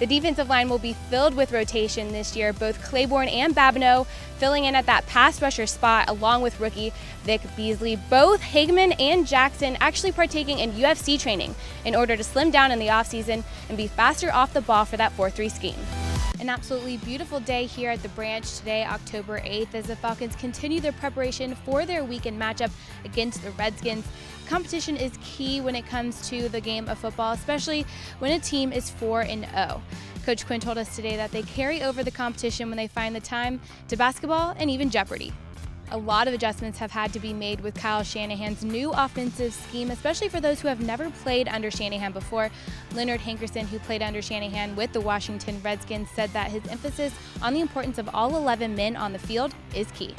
The defensive line will be filled with rotation this year, both Claiborne and Babineau filling in at that pass rusher spot along with rookie Vic Beasley. Both Hagman and Jackson actually partaking in UFC training in order to slim down in the offseason and be faster off the ball for that 4-3 scheme. An absolutely beautiful day here at the Branch today, October 8th, as the Falcons continue their preparation for their weekend matchup against the Redskins. Competition is key when it comes to the game of football, especially when a team is 4-0. Coach Quinn told us today that they carry over the competition when they find the time to basketball and even Jeopardy! A lot of adjustments have had to be made with Kyle Shanahan's new offensive scheme, especially for those who have never played under Shanahan before. Leonard Hankerson, who played under Shanahan with the Washington Redskins, said that his emphasis on the importance of all 11 men on the field is key.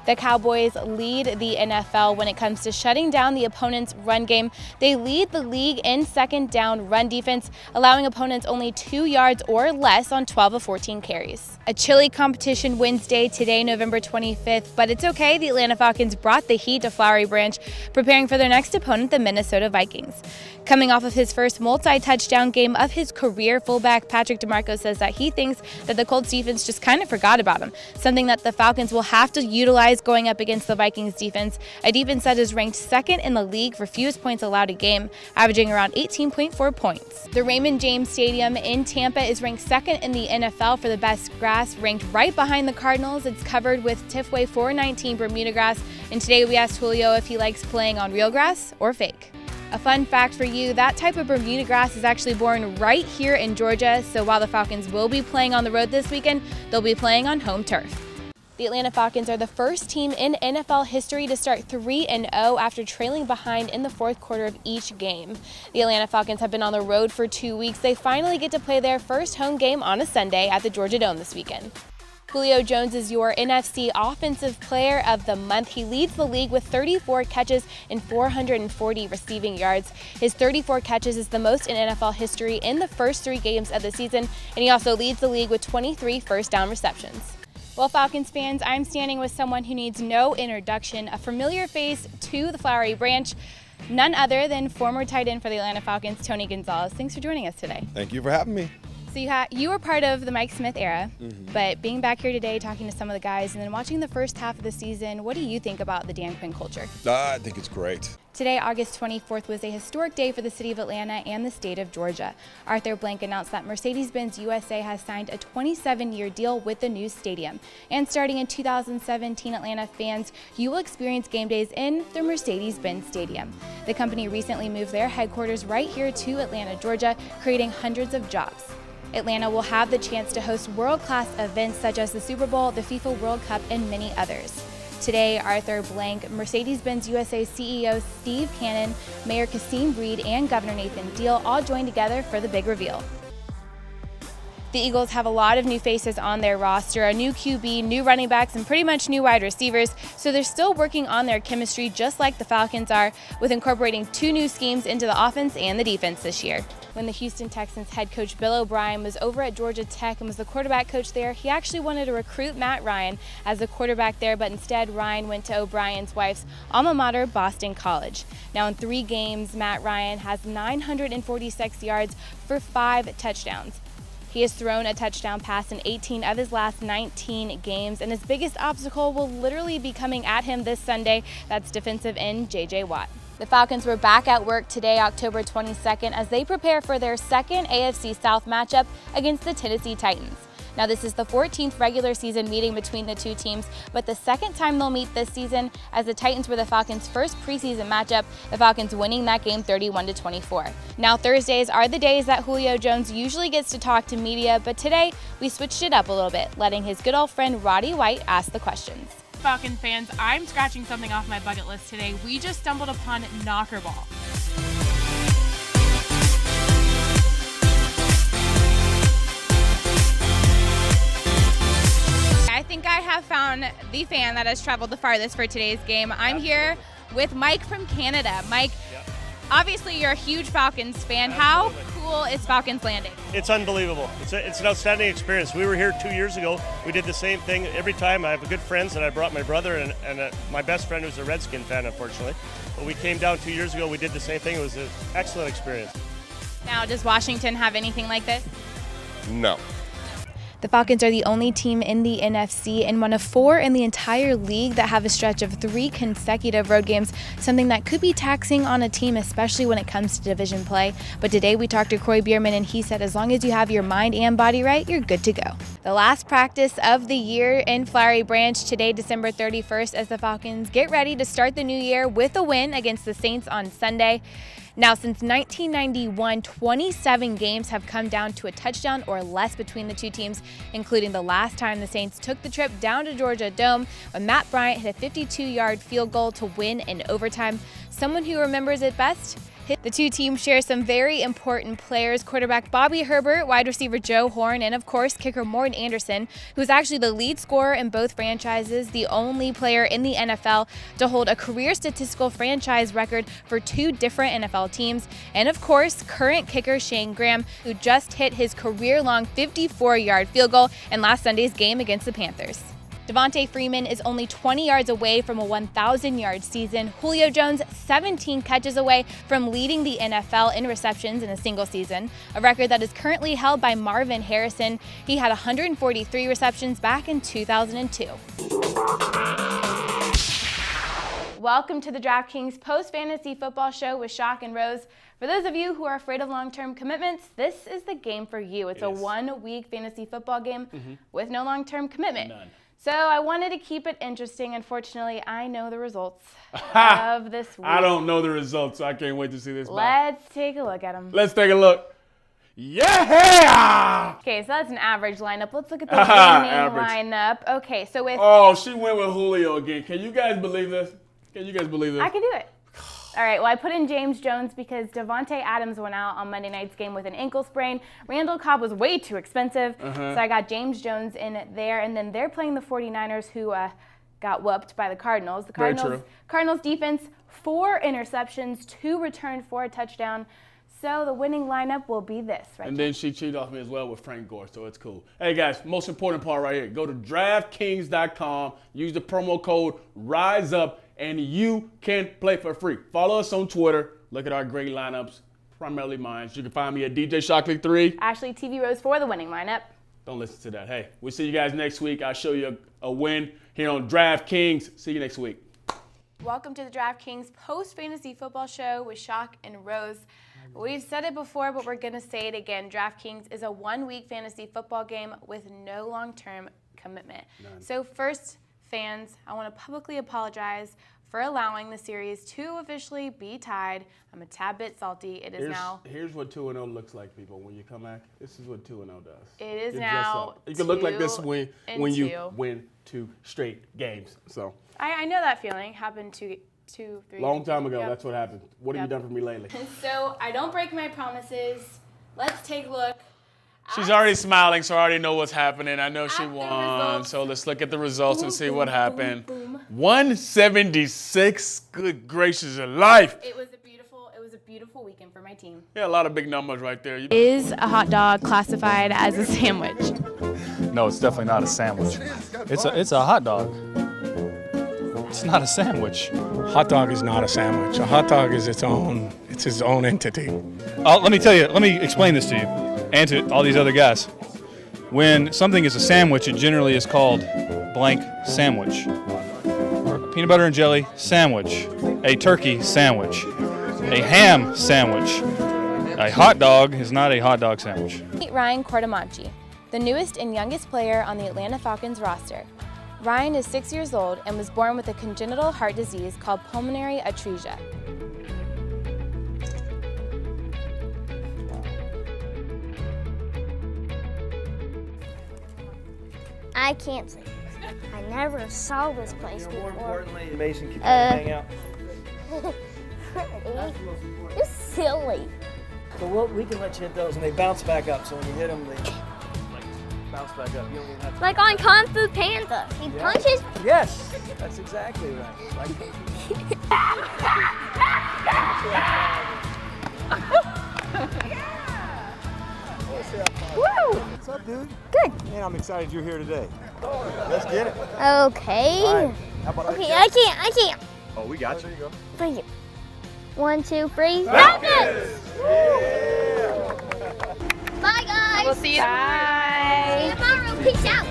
The Cowboys lead the NFL when it comes to shutting down the opponent's run game. They lead the league in second down run defense, allowing opponents only 2 yards or less on 12 of 14 carries. A chilly competition Wednesday today, November 25th, but it's okay. The Atlanta Falcons brought the heat to Flowery Branch, preparing for their next opponent, the Minnesota Vikings. Coming off of his first multi-touchdown game of his career, fullback Patrick DeMarco says that he thinks that the Colts defense just kind of forgot about him, something that the Falcons will have to utilize going up against the Vikings defense, a defense that is ranked second in the league for fewest points allowed a game, averaging around 18.4 points. The Raymond James Stadium in Tampa is ranked second in the NFL for the best grass, ranked right behind the Cardinals. It's covered with Tifway 419 Bermuda grass, and today we asked Julio if he likes playing on real grass or fake. A fun fact for you, that type of Bermuda grass is actually born right here in Georgia, so while the Falcons will be playing on the road this weekend, they'll be playing on home turf. The Atlanta Falcons are the first team in NFL history to start 3-0 after trailing behind in the fourth quarter of each game. The Atlanta Falcons have been on the road for 2 weeks. They finally get to play their first home game on a Sunday at the Georgia Dome this weekend. Julio Jones is your NFC Offensive Player of the Month. He leads the league with 34 catches and 440 receiving yards. His 34 catches is the most in NFL history in the first 3 games of the season, and he also leads the league with 23 first down receptions. Well, Falcons fans, I'm standing with someone who needs no introduction, a familiar face to the Flowery Branch, none other than former tight end for the Atlanta Falcons, Tony Gonzalez. Thanks for joining us today. Thank you for having me. So you were part of the Mike Smith era, but being back here today talking to some of the guys and then watching the first half of the season, what do you think about the Dan Quinn culture? I think it's great. Today, August 24th, was a historic day for the city of Atlanta and the state of Georgia. Arthur Blank announced that Mercedes-Benz USA has signed a 27-year deal with the new stadium. And starting in 2017, Atlanta fans, you will experience game days in the Mercedes-Benz Stadium. The company recently moved their headquarters right here to Atlanta, Georgia, creating hundreds of jobs. Atlanta will have the chance to host world-class events such as the Super Bowl, the FIFA World Cup, and many others. Today, Arthur Blank, Mercedes-Benz USA CEO Steve Cannon, Mayor Kasim Reed, and Governor Nathan Deal all joined together for the big reveal. The Eagles have a lot of new faces on their roster, a new QB, new running backs, and pretty much new wide receivers, so they're still working on their chemistry just like the Falcons are, with incorporating 2 new schemes into the offense and the defense this year. When the Houston Texans head coach Bill O'Brien was over at Georgia Tech and was the quarterback coach there, he actually wanted to recruit Matt Ryan as the quarterback there, but instead Ryan went to O'Brien's wife's alma mater, Boston College. Now in 3 games, Matt Ryan has 946 yards for 5 touchdowns. He has thrown a touchdown pass in 18 of his last 19 games, and his biggest obstacle will literally be coming at him this Sunday. That's defensive end J.J. Watt. The Falcons were back at work today, October 22nd, as they prepare for their second AFC South matchup against the Tennessee Titans. Now, this is the 14th regular season meeting between the two teams, but the second time they'll meet this season, as the Titans were the Falcons' first preseason matchup, the Falcons winning that game 31-24. Now, Thursdays are the days that Julio Jones usually gets to talk to media, but today we switched it up a little bit, letting his good old friend Roddy White ask the questions. Falcon fans, I'm scratching something off my bucket list today. We just stumbled upon Knocker Ball. I think I have found the fan that has traveled the farthest for today's game. I'm here with Mike from Canada. Mike, obviously you're a huge Falcons fan. How cool is Falcons landing? It's unbelievable. It's an outstanding experience. We were here 2 years ago. We did the same thing every time. I have good friends, and I brought my brother and my best friend who's a Redskin fan, unfortunately. But we came down 2 years ago. We did the same thing. It was an excellent experience. Now, does Washington have anything like this? No. The Falcons are the only team in the NFC and one of 4 in the entire league that have a stretch of 3 consecutive road games, something that could be taxing on a team, especially when it comes to division play. But today we talked to Croy Bierman, and he said as long as you have your mind and body right, you're good to go. The last practice of the year in Flowery Branch today, December 31st, as the Falcons get ready to start the new year with a win against the Saints on Sunday. Now, since 1991, 27 games have come down to a touchdown or less between the two teams, including the last time the Saints took the trip down to Georgia Dome when Matt Bryant hit a 52-yard field goal to win in overtime. Someone who remembers it best? The two teams share some very important players: quarterback Bobby Herbert, wide receiver Joe Horn, and of course kicker Morton Anderson, who's actually the lead scorer in both franchises, the only player in the NFL to hold a career statistical franchise record for 2 different NFL teams, and of course current kicker Shane Graham, who just hit his career-long 54-yard field goal in last Sunday's game against the Panthers. Devontae Freeman is only 20 yards away from a 1,000-yard season. Julio Jones 17 catches away from leading the NFL in receptions in a single season, a record that is currently held by Marvin Harrison. He had 143 receptions back in 2002. Welcome to the DraftKings Post-Fantasy Football Show with Shock and Rose. For those of you who are afraid of long-term commitments, this is the game for you. It's a 1-week fantasy football game with no long-term commitment. None. So I wanted to keep it interesting. Unfortunately, I know the results of this week. I don't know the results, so I can't wait to see this. Let's take a look at them. Let's take a look. Yeah! Okay, so that's an average lineup. Let's look at the winning Average. lineup. Okay, so with... Oh, she went with Julio again. Can you guys believe this? I can do it. All right, well, I put in James Jones because Devontae Adams went out on Monday night's game with an ankle sprain. Randall Cobb was way too expensive, so I got James Jones in there. And then they're playing the 49ers, who got whooped by the Cardinals. The Cardinals defense, 4 interceptions, 2 returned for a touchdown. So the winning lineup will be this, right? And then she cheated off me as well with Frank Gore, so it's cool. Hey, guys, most important part right here. Go to DraftKings.com, use the promo code RISEUP, and you can play for free. Follow us on Twitter. Look at our great lineups, primarily mine. You can find me at DJ Shockley3. Ashley TV Rose for the winning lineup. Don't listen to that. Hey, we'll see you guys next week. I'll show you a win here on DraftKings. See you next week. Welcome to the DraftKings Post-Fantasy Football Show with Shock and Rose. We've said it before, but we're going to say it again. DraftKings is a 1-week fantasy football game with no long-term commitment. None. So first, fans, I want to publicly apologize for allowing the series to officially be tied. I'm a tad bit salty. It is now. Here's what 2-0 looks like, people. When you come back, this is what 2-0 does. It is It now. You can look like this when you 2-2. win 2 straight games. So I know that feeling. Happened 2, 3. long time ago, Yep. that's what happened. What have you done for me lately? So I don't break my promises. Let's take a look. She's already smiling, so I already know what's happening. I know she At the won. results. So let's look at the results and see what happened. Boom. 176. Good gracious of life. It was a beautiful weekend for my team. Yeah, a lot of big numbers right there. Is a hot dog classified as a sandwich? No, it's definitely not a sandwich. It's a hot dog. It's not a sandwich. Hot dog is not a sandwich. A hot dog is its own entity. Let me explain this to you and to all these other guys. When something is a sandwich, it generally is called blank sandwich. A peanut butter and jelly sandwich. A turkey sandwich. A ham sandwich. A hot dog is not a hot dog sandwich. Meet Ryan Cordamanchi, the newest and youngest player on the Atlanta Falcons roster. Ryan is 6 years old and was born with a congenital heart disease called pulmonary atresia. I can't say. I never saw this place before. More importantly, Mason can hang out. Freddie, you're silly. So we can let you hit those, and they bounce back up. So when you hit them, they bounce back up. You don't even have to. Like on Kung Fu Panda. He punches. Yes, that's exactly right. Woo! What's up, dude? Good. Man, I'm excited you're here today. Let's get it. Okay. All right. How about Okay, I can't. Oh, we got you. There you go. Thank you. 1, 2, 3. Falcons! Bye, guys. We'll see you tomorrow. Peace out.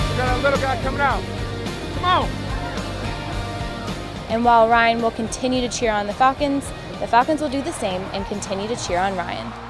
We got a little guy coming out. Come on. And while Ryan will continue to cheer on the Falcons will do the same and continue to cheer on Ryan.